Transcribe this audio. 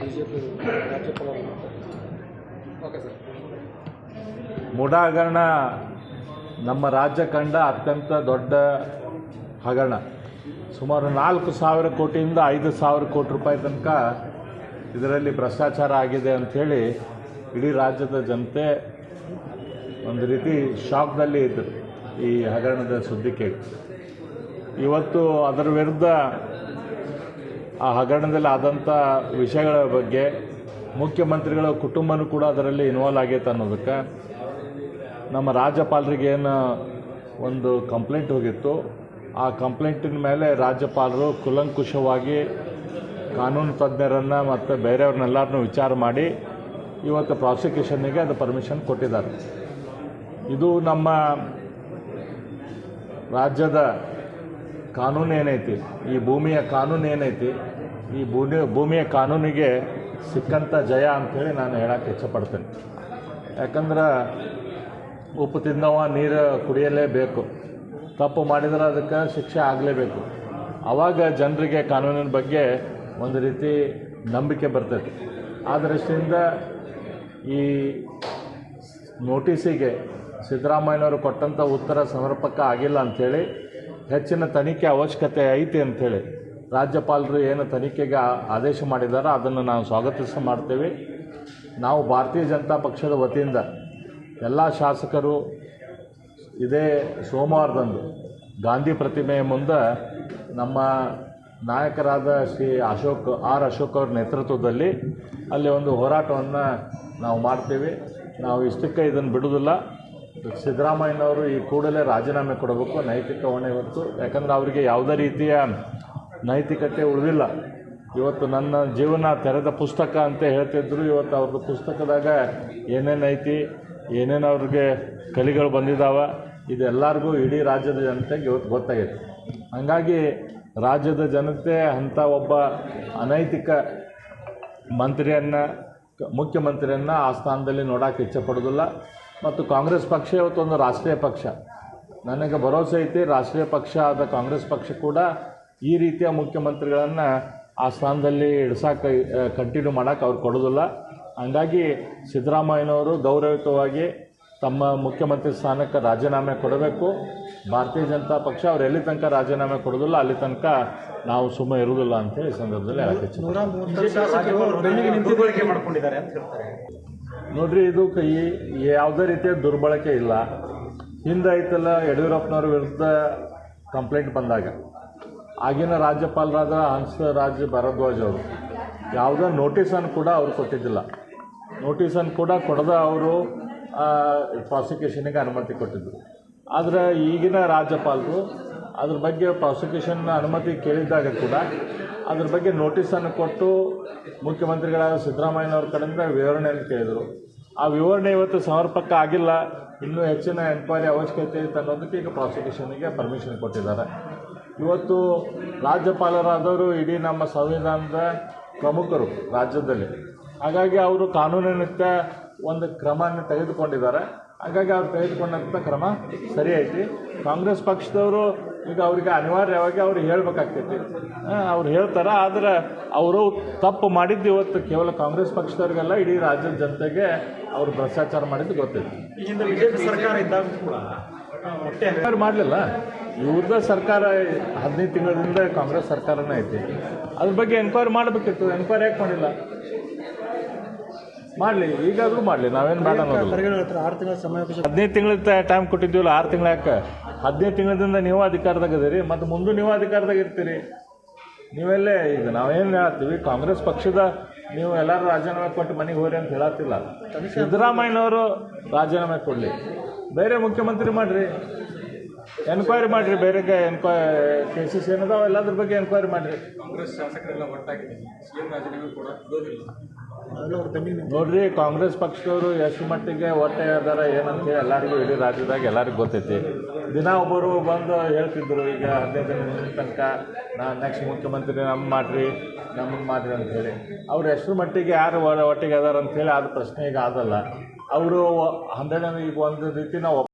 BJP ರಾಜ್ಯಪಾಲರು okay sir. MUDA ಹಗರಣ ನಮ್ಮ ರಾಜ್ಯ ಕಂಡ ಅತ್ಯಂತ ದೊಡ್ಡ ಹಗರಣ. ಸುಮಾರು 4,000 ಕೋಟಿಯಿಂದ 5,000 ಕೋಟಿ ರೂಪಾಯಿ ತನಕ ಇದರಲ್ಲಿ ಭ್ರಷ್ಟಾಚಾರ ಆಗಿದೆ ಅಂಥೇಳಿ ಇಡೀ ರಾಜ್ಯದ ಜನತೆ ಒಂದು ರೀತಿ ಶಾಕ್ದಲ್ಲಿ ಇದ್ದರು ಈ ಹಗರಣದ ಸುದ್ದಿ ಕೇಳಿ. ಇವತ್ತು ಅದರ ವಿರುದ್ಧ ಆ ಹಗರಣದಲ್ಲಿ ಆದಂಥ ವಿಷಯಗಳ ಬಗ್ಗೆ ಮುಖ್ಯಮಂತ್ರಿಗಳ ಕುಟುಂಬನೂ ಕೂಡ ಅದರಲ್ಲಿ ಇನ್ವಾಲ್ವ್ ಆಗೈತೆ ಅನ್ನೋದಕ್ಕೆ ನಮ್ಮ ರಾಜ್ಯಪಾಲರಿಗೆ ಏನು ಒಂದು ಕಂಪ್ಲೇಂಟ್ ಹೋಗಿತ್ತು, ಆ ಕಂಪ್ಲೇಂಟಿನ ಮೇಲೆ ರಾಜ್ಯಪಾಲರು ಕೂಲಂಕುಷವಾಗಿ ಕಾನೂನು ತಜ್ಞರನ್ನು ಮತ್ತು ಬೇರೆಯವ್ರನ್ನೆಲ್ಲರನ್ನೂ ವಿಚಾರ ಮಾಡಿ ಇವತ್ತು ಪ್ರಾಸಿಕ್ಯೂಷನ್ನಿಗೆ ಅದು ಪರ್ಮಿಷನ್ ಕೊಟ್ಟಿದ್ದಾರೆ. ಇದು ನಮ್ಮ ರಾಜ್ಯದ ಕಾನೂನು ಏನೈತಿ, ಈ ಭೂಮಿಯ ಕಾನೂನು ಏನೈತಿ, ಈ ಭೂಮಿಯ ಕಾನೂನಿಗೆ ಸಿಕ್ಕಂಥ ಜಯ ಅಂಥೇಳಿ ನಾನು ಹೇಳಕ್ಕೆ ಇಚ್ಛಪಡ್ತೇನೆ. ಯಾಕಂದ್ರೆ ಉಪ್ಪು ತಿಂದವ ನೀರು ಕುಡಿಯಲೇಬೇಕು, ತಪ್ಪು ಮಾಡಿದರೆ ಅದಕ್ಕೆ ಶಿಕ್ಷೆ ಆಗಲೇಬೇಕು. ಆವಾಗ ಜನರಿಗೆ ಕಾನೂನಿನ ಬಗ್ಗೆ ಒಂದು ರೀತಿ ನಂಬಿಕೆ ಬರ್ತೈತೆ. ಆ ದೃಷ್ಟಿಯಿಂದ ಈ ನೋಟಿಸಿಗೆ ಸಿದ್ದರಾಮಯ್ಯನವರು ಕೊಟ್ಟಂಥ ಉತ್ತರ ಸಮರ್ಪಕ ಆಗಿಲ್ಲ ಅಂಥೇಳಿ ಹೆಚ್ಚಿನ ತನಿಖೆ ಅವಶ್ಯಕತೆ ಐತಿ ಅಂಥೇಳಿ ರಾಜ್ಯಪಾಲರು ಏನು ತನಿಖೆಗೆ ಆದೇಶ ಮಾಡಿದಾರೋ ಅದನ್ನು ನಾವು ಮಾಡ್ತೇವೆ. ನಾವು ಭಾರತೀಯ ಜನತಾ ಪಕ್ಷದ ವತಿಯಿಂದ ಎಲ್ಲ ಶಾಸಕರು ಇದೇ ಸೋಮವಾರದಂದು ಗಾಂಧಿ ಪ್ರತಿಮೆಯ ಮುಂದೆ ನಮ್ಮ ನಾಯಕರಾದ ಶ್ರೀ ಅಶೋಕ್ ಅವ್ರ ನೇತೃತ್ವದಲ್ಲಿ ಅಲ್ಲಿ ಒಂದು ಹೋರಾಟವನ್ನು ನಾವು ಮಾಡ್ತೀವಿ. ನಾವು ಇಷ್ಟಕ್ಕೆ ಇದನ್ನು ಬಿಡೋದಿಲ್ಲ. ಸಿದ್ದರಾಮಯ್ಯನವರು ಈ ಕೂಡಲೇ ರಾಜೀನಾಮೆ ಕೊಡಬೇಕು, ನೈತಿಕ ಹೊಣೆ ಹೊತ್ತು. ಯಾಕಂದರೆ ಅವರಿಗೆ ಯಾವುದೇ ರೀತಿಯ ನೈತಿಕತೆ ಉಳಿದಿಲ್ಲ. ಇವತ್ತು ನನ್ನ ಜೀವನ ತೆರೆದ ಪುಸ್ತಕ ಅಂತ ಹೇಳ್ತಿದ್ರು. ಇವತ್ತು ಅವ್ರದ್ದು ಪುಸ್ತಕದಾಗ ಏನೇನೈತಿ, ಏನೇನು ಅವ್ರಿಗೆ ಕಲಿಗಳು ಬಂದಿದ್ದಾವೆ, ಇದೆಲ್ಲರಿಗೂ ಇಡೀ ರಾಜ್ಯದ ಜನತೆಗೆ ಇವತ್ತು ಗೊತ್ತಾಗೈತೆ. ಹಾಗಾಗಿ ರಾಜ್ಯದ ಜನತೆ ಅಂಥ ಒಬ್ಬ ಅನೈತಿಕ ಮುಖ್ಯಮಂತ್ರಿಯನ್ನು ಆ ಸ್ಥಾನದಲ್ಲಿ ನೋಡೋಕೆ ಇಚ್ಛೆಪಡೋದಿಲ್ಲ. ಮತ್ತು ಕಾಂಗ್ರೆಸ್ ಪಕ್ಷ ಇವತ್ತೊಂದು ರಾಷ್ಟ್ರೀಯ ಪಕ್ಷ. ನನಗೆ ಭರವಸೆ ಐತಿ, ರಾಷ್ಟ್ರೀಯ ಪಕ್ಷ ಆದ ಕಾಂಗ್ರೆಸ್ ಪಕ್ಷ ಕೂಡ ಈ ರೀತಿಯ ಮುಖ್ಯಮಂತ್ರಿಗಳನ್ನು ಆ ಸ್ಥಾನದಲ್ಲಿ ಇಡ್ಸೋಕೆ ಕಂಟಿನ್ಯೂ ಮಾಡೋಕೆ ಅವ್ರು ಕೊಡೋದಿಲ್ಲ. ಹಂಗಾಗಿ ಸಿದ್ದರಾಮಯ್ಯನವರು ಗೌರವಯುತವಾಗಿ ತಮ್ಮ ಮುಖ್ಯಮಂತ್ರಿ ಸ್ಥಾನಕ್ಕೆ ರಾಜೀನಾಮೆ ಕೊಡಬೇಕು. ಭಾರತೀಯ ಜನತಾ ಪಕ್ಷ ಅವ್ರು ಎಲ್ಲಿ ತನಕ ರಾಜೀನಾಮೆ ಕೊಡೋದಿಲ್ಲ ಅಲ್ಲಿ ತನಕ ನಾವು ಸುಮ್ಮನೆ ಇರುವುದಿಲ್ಲ ಅಂತೇಳಿ ಈ ಸಂದರ್ಭದಲ್ಲಿ ಹೇಳಕ್ಕೆ ನೋಡ್ರಿ, ಇದು ಯಾವುದೇ ರೀತಿಯ ದುರ್ಬಳಕೆ ಇಲ್ಲ. ಹಿಂದೆ ಐತಲ್ಲ ಯಡಿಯೂರಪ್ಪನವ್ರ ವಿರುದ್ಧ ಕಂಪ್ಲೇಂಟ್ ಬಂದಾಗ ಆಗಿನ ರಾಜ್ಯಪಾಲರಾದ ಹಂಸರಾಜ್ ಭಾರದ್ವಾಜ್ ಅವರು ಯಾವುದೇ ನೋಟಿಸನ್ನು ಕೂಡ ಅವ್ರು ಕೊಟ್ಟಿದ್ದಿಲ್ಲ. ನೋಟಿಸನ್ನು ಕೂಡ ಕೊಡದ ಅವರು ಪ್ರಾಸಿಕ್ಯೂಷನ್ಗೆ ಅನುಮತಿ ಕೊಟ್ಟಿದ್ದರು. ಆದರೆ ಈಗಿನ ರಾಜ್ಯಪಾಲರು ಅದ್ರ ಬಗ್ಗೆ ಪ್ರಾಸಿಕ್ಯೂಷನ್ ಅನುಮತಿ ಕೇಳಿದ್ದಾಗ ಕೂಡ ಅದ್ರ ಬಗ್ಗೆ ನೋಟಿಸನ್ನು ಕೊಟ್ಟು ಮುಖ್ಯಮಂತ್ರಿಗಳಾದ ಸಿದ್ದರಾಮಯ್ಯನವ್ರ ಕಡೆಯಿಂದ ವಿವರಣೆಯನ್ನು ಕೇಳಿದರು. ಆ ವಿವರಣೆ ಇವತ್ತು ಸಮರ್ಪಕ ಆಗಿಲ್ಲ, ಇನ್ನೂ ಹೆಚ್ಚಿನ ಎನ್ಕ್ವೈರಿ ಅವಶ್ಯಕತೆ ಇತ್ತು ಅನ್ನೋದಕ್ಕೆ ಈಗ ಪ್ರಾಸಿಕ್ಯೂಷನ್ಗೆ ಪರ್ಮಿಷನ್ ಕೊಟ್ಟಿದ್ದಾರೆ. ಇವತ್ತು ರಾಜ್ಯಪಾಲರಾದವರು ಇಡೀ ನಮ್ಮ ಸಂವಿಧಾನದ ಪ್ರಮುಖರು ರಾಜ್ಯದಲ್ಲಿ. ಹಾಗಾಗಿ ಅವರು ಕಾನೂನಿನತ್ತ ಒಂದು ಕ್ರಮವನ್ನು ತೆಗೆದುಕೊಂಡಿದ್ದಾರೆ. ಹಾಗಾಗಿ ಅವ್ರು ತೆಗೆದುಕೊಂಡಂಥ ಕ್ರಮ ಸರಿ ಐತಿ. ಕಾಂಗ್ರೆಸ್ ಪಕ್ಷದವರು ಈಗ ಅವರಿಗೆ ಅನಿವಾರ್ಯವಾಗಿ ಅವ್ರು ಹೇಳಬೇಕಾಗ್ತೈತಿ, ಅವ್ರು ಹೇಳ್ತಾರೆ. ಆದರೆ ಅವರು ತಪ್ಪು ಮಾಡಿದ್ದು ಇವತ್ತು ಕೇವಲ ಕಾಂಗ್ರೆಸ್ ಪಕ್ಷದವ್ರಿಗೆಲ್ಲ ಇಡೀ ರಾಜ್ಯದ ಜನತೆಗೆ ಅವರು ಭ್ರಷ್ಟಾಚಾರ ಮಾಡಿದ್ದು ಗೊತ್ತೈತಿ. ಬಿಜೆಪಿ ಸರ್ಕಾರ ಇದ್ದಾಗ ಕೂಡ ಎನ್ಕ್ವೈರಿ ಮಾಡಲಿಲ್ಲ. ಇವ್ರದ್ದು ಸರ್ಕಾರ 15 ತಿಂಗಳಿಂದ ಕಾಂಗ್ರೆಸ್ ಸರ್ಕಾರನೇ ಐತಿ. ಅದ್ರ ಬಗ್ಗೆ ಎನ್ಕ್ವೈರಿ ಮಾಡಬೇಕಿತ್ತು. ಎನ್ಕ್ವೈರಿ ಯಾಕೆ ಮಾಡಿಲ್ಲ? ಮಾಡಲಿ, ಈಗಾದರೂ ಮಾಡಲಿ, ನಾವೇನು ಬೇಡ ಅನ್ನೋದು. 6 ತಿಂಗಳ ಸಮಯ 15 ತಿಂಗಳ ಟೈಮ್ ಕೊಟ್ಟಿದ್ದೀವಲ್ಲ, 6 ತಿಂಗಳು ಯಾಕೆ? 15 ತಿಂಗಳಿಂದ ನೀವು ಅಧಿಕಾರದಾಗ ಇದೀರಿ, ಮತ್ತು ಮುಂದೆ ನೀವು ಅಧಿಕಾರದಾಗ ಇರ್ತೀರಿ. ನೀವೆಲ್ಲೇ ಈಗ ನಾವೇನು ಹೇಳ್ತೀವಿ, ಕಾಂಗ್ರೆಸ್ ಪಕ್ಷದ ನೀವು ಎಲ್ಲರೂ ರಾಜೀನಾಮೆ ಕೊಟ್ಟು ಮನೆಗೆ ಹೋಗ್ರಿ ಅಂತ ಹೇಳತ್ತಿಲ್ಲ. ಸಿದ್ದರಾಮಯ್ಯನವರು ರಾಜೀನಾಮೆ ಕೊಡಲಿ, ಬೇರೆ ಮುಖ್ಯಮಂತ್ರಿ ಮಾಡಿರಿ, ಎನ್ಕ್ವೈರಿ ಮಾಡಿರಿ. ಬೇರೆ ಕೇಸಸ್ ಏನದಾವ ಎಲ್ಲದ್ರ ಬಗ್ಗೆ ಎನ್ಕ್ವೈರಿ ಮಾಡಿರಿ. ಕಾಂಗ್ರೆಸ್ ಶಾಸಕರೆಲ್ಲ ಒಟ್ಟಾಗಿ ಸಿಎಂ ರಾಜೀನಾಮೆ ಕೂಡ ನೋಡ್ರಿ, ಕಾಂಗ್ರೆಸ್ ಪಕ್ಷದವರು ಎಷ್ಟು ಮಟ್ಟಿಗೆ ಒಟ್ಟೆ ಇದ್ದಾರೆ ಏನಂತ ಎಲ್ಲರಿಗೂ ಇಡೀ ರಾಜ್ಯದಾಗ ಎಲ್ಲರಿಗೂ ಗೊತ್ತೈತಿ. ದಿನ ಒಬ್ಬರು ಬಂದು ಹೇಳ್ತಿದ್ರು, ಈಗ 15 ದಿನ ತನಕ ನೆಕ್ಸ್ಟ್ ಮುಖ್ಯಮಂತ್ರಿ ನಮ್ಗೆ ಮಾಡಿರಿ ಅಂಥೇಳಿ. ಅವ್ರು ಎಷ್ಟು ಮಟ್ಟಿಗೆ ಯಾರು ಒಟ್ಟಿಗೆ ಅದಾರ ಅಂಥೇಳಿ ಅದು ಪ್ರಶ್ನೆ ಈಗ ಆದಲ್ಲ. ಅವರು 12 ಈಗ ಒಂದು ರೀತಿ ನಾವು